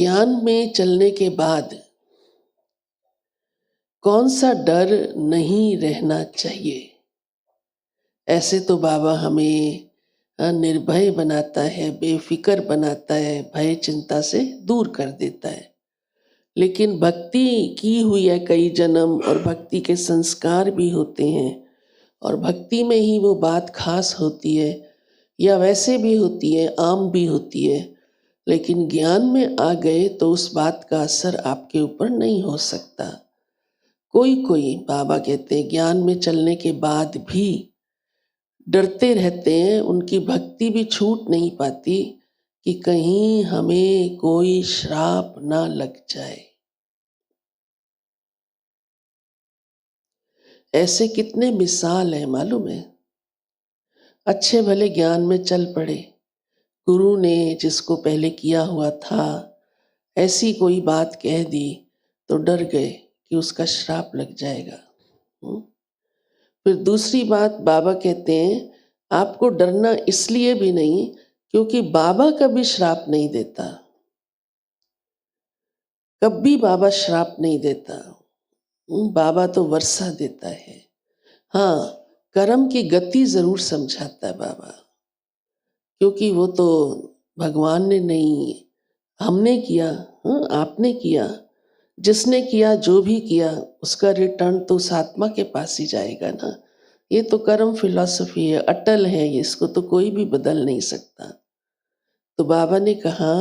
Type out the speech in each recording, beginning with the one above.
ज्ञान में चलने के बाद कौन सा डर नहीं रहना चाहिए। ऐसे तो बाबा हमें निर्भय बनाता है, बेफिक्र बनाता है, भय चिंता से दूर कर देता है। लेकिन भक्ति की हुई है कई जन्म और भक्ति के संस्कार भी होते हैं और भक्ति में ही वो बात खास होती है या वैसे भी होती है, आम भी होती है। लेकिन ज्ञान में आ गए तो उस बात का असर आपके ऊपर नहीं हो सकता। कोई कोई बाबा कहते हैं ज्ञान में चलने के बाद भी डरते रहते हैं, उनकी भक्ति भी छूट नहीं पाती कि कहीं हमें कोई श्राप ना लग जाए। ऐसे कितने मिसाल है मालूम है। अच्छे भले ज्ञान में चल पड़े, गुरु ने जिसको पहले किया हुआ था ऐसी कोई बात कह दी तो डर गए कि उसका श्राप लग जाएगा। फिर दूसरी बात बाबा कहते हैं आपको डरना इसलिए भी नहीं क्योंकि बाबा कभी श्राप नहीं देता। कभी बाबा श्राप नहीं देता। बाबा तो वर्षा देता है। हाँ, कर्म की गति जरूर समझाता है बाबा, क्योंकि वो तो भगवान ने नहीं, हमने किया। हाँ, आपने किया। जिसने किया, जो भी किया, उसका रिटर्न तो उस आत्मा के पास ही जाएगा ना। ये तो कर्म फिलॉसफी है, अटल है, इसको तो कोई भी बदल नहीं सकता। तो बाबा ने कहा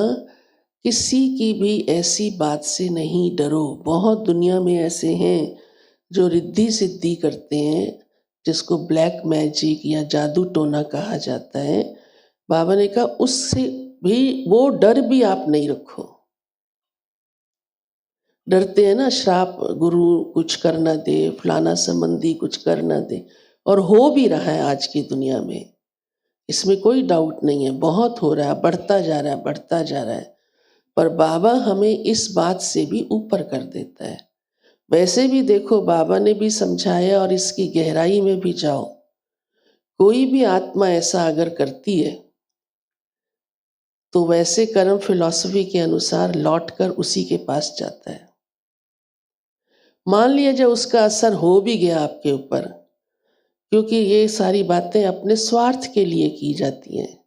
किसी की भी ऐसी बात से नहीं डरो। बहुत दुनिया में ऐसे हैं जो रिद्धि सिद्धि करते हैं, जिसको ब्लैक मैजिक या जादू टोना कहा जाता है। बाबा ने कहा उससे भी वो डर भी आप नहीं रखो। डरते हैं ना, श्राप, गुरु कुछ कर ना दे, फलाना संबंधी कुछ कर ना दे, और हो भी रहा है आज की दुनिया में। इसमें कोई डाउट नहीं है, बहुत हो रहा है, बढ़ता जा रहा है, बढ़ता जा रहा है। पर बाबा हमें इस बात से भी ऊपर कर देता है। वैसे भी देखो, बाबा ने भी समझाया और इसकी गहराई में भी जाओ। कोई भी आत्मा ऐसा अगर करती है तो वैसे कर्म फिलॉसफी के अनुसार लौटकर उसी के पास जाता है। मान लिया जाए उसका असर हो भी गया आपके ऊपर, क्योंकि ये सारी बातें अपने स्वार्थ के लिए की जाती हैं।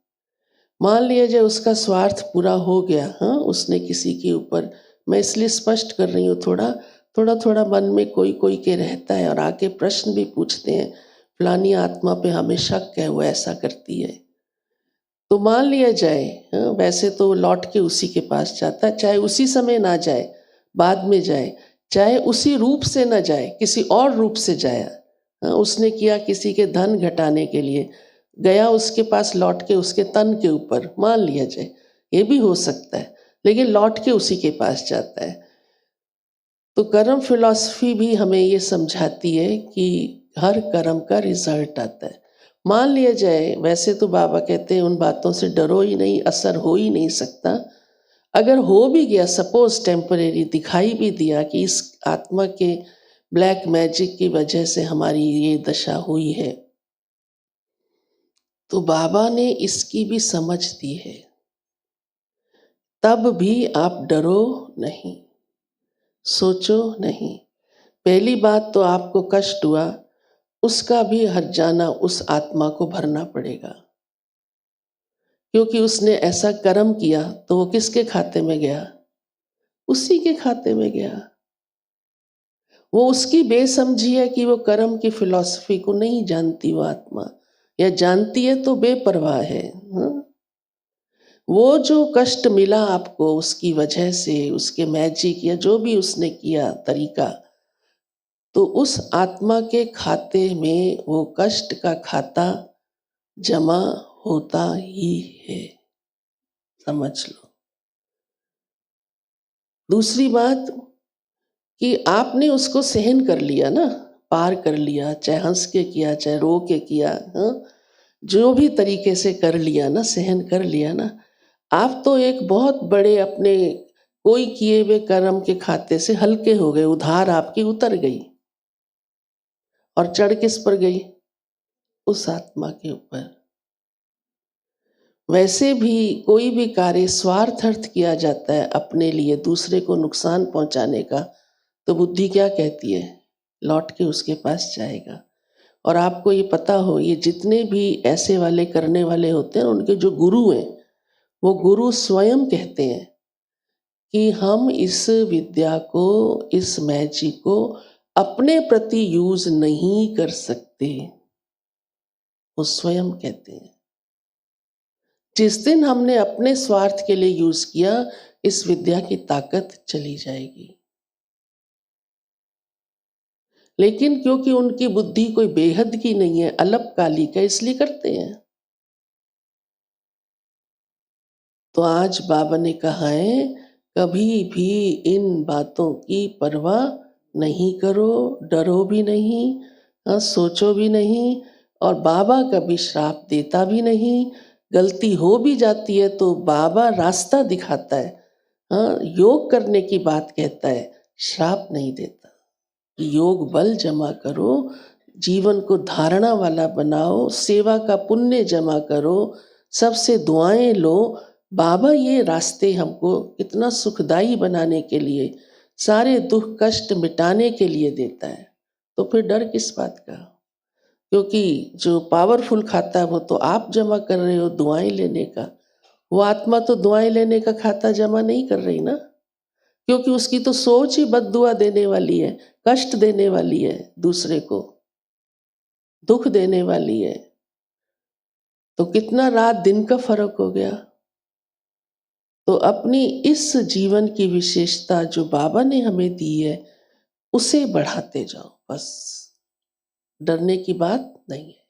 मान लिया जाए उसका स्वार्थ पूरा हो गया, हाँ, उसने किसी के ऊपर, मैं इसलिए स्पष्ट कर रही हूँ, थोड़ा थोड़ा मन में कोई कोई के रहता है और आके प्रश्न भी पूछते हैं, फलानी आत्मा पे हमें शक है, वो ऐसा करती है। तो मान लिया जाए, हाँ, वैसे तो लौट के उसी के पास जाता है, चाहे उसी समय ना जाए, बाद में जाए, चाहे उसी रूप से ना जाए, किसी और रूप से जाया। हाँ, उसने किया किसी के धन घटाने के लिए, गया उसके पास लौट के उसके तन के ऊपर, मान लिया जाए, ये भी हो सकता है, लेकिन लौट के उसी के पास जाता है। तो कर्म फिलॉसफी भी हमें ये समझाती है कि हर कर्म का रिजल्ट आता है। मान लिया जाए, वैसे तो बाबा कहते हैं उन बातों से डरो ही नहीं, असर हो ही नहीं सकता। अगर हो भी गया, सपोज टेम्परेरी दिखाई भी दिया कि इस आत्मा के ब्लैक मैजिक की वजह से हमारी ये दशा हुई है, तो बाबा ने इसकी भी समझ दी है। तब भी आप डरो नहीं, सोचो नहीं। पहली बात तो आपको कष्ट हुआ, उसका भी हर्जाना उस आत्मा को भरना पड़ेगा, क्योंकि उसने ऐसा कर्म किया तो वो किसके खाते में गया? उसी के खाते में गया। वो उसकी बेसमझी है कि वो कर्म की फिलॉसफी को नहीं जानती वो आत्मा, या जानती है तो बेपरवाह है। हाँ? वो जो कष्ट मिला आपको उसकी वजह से, उसके मैजिक या जो भी उसने किया तरीका, तो उस आत्मा के खाते में वो कष्ट का खाता जमा होता ही है, समझ लो। दूसरी बात कि आपने उसको सहन कर लिया ना, पार कर लिया, चाहे हंस के किया, चाहे रो के किया, हाँ, जो भी तरीके से कर लिया ना, सहन कर लिया ना, आप तो एक बहुत बड़े अपने कोई किए हुए कर्म के खाते से हल्के हो गए, उधार आपकी उतर गई। और चढ़ किस पर गई? उस आत्मा के ऊपर। वैसे भी कोई भी कार्य स्वार्थार्थ किया जाता है अपने लिए, दूसरे को नुकसान पहुंचाने का, तो बुद्धि क्या कहती है? लौट के उसके पास जाएगा। और आपको ये पता हो, ये जितने भी ऐसे वाले करने वाले होते हैं, उनके जो गुरु हैं, वो गुरु स्वयं कहते हैं कि हम इस विद्या को, इस मैजिक को अपने प्रति यूज नहीं कर सकते। वो स्वयं कहते हैं, जिस दिन हमने अपने स्वार्थ के लिए यूज किया, इस विद्या की ताकत चली जाएगी। लेकिन क्योंकि उनकी बुद्धि कोई बेहद की नहीं है, अल्पकालिक है, इसलिए करते हैं। तो आज बाबा ने कहा है, कभी भी इन बातों की परवाह नहीं करो, डरो भी नहीं, सोचो भी नहीं। और बाबा कभी श्राप देता भी नहीं। गलती हो भी जाती है तो बाबा रास्ता दिखाता है, योग करने की बात कहता है, श्राप नहीं देता। योग बल जमा करो, जीवन को धारणा वाला बनाओ, सेवा का पुण्य जमा करो, सबसे दुआएं लो। बाबा ये रास्ते हमको कितना सुखदाई बनाने के लिए, सारे दुख कष्ट मिटाने के लिए देता है। तो फिर डर किस बात का? क्योंकि जो पावरफुल खाता है वो तो आप जमा कर रहे हो दुआएं लेने का, वो आत्मा तो दुआएं लेने का खाता जमा नहीं कर रही ना, क्योंकि उसकी तो सोच ही बद्दुआ देने वाली है, कष्ट देने वाली है, दूसरे को दुख देने वाली है। तो कितना रात दिन का फर्क हो गया। तो अपनी इस जीवन की विशेषता जो बाबा ने हमें दी है, उसे बढ़ाते जाओ, बस डरने की बात नहीं है।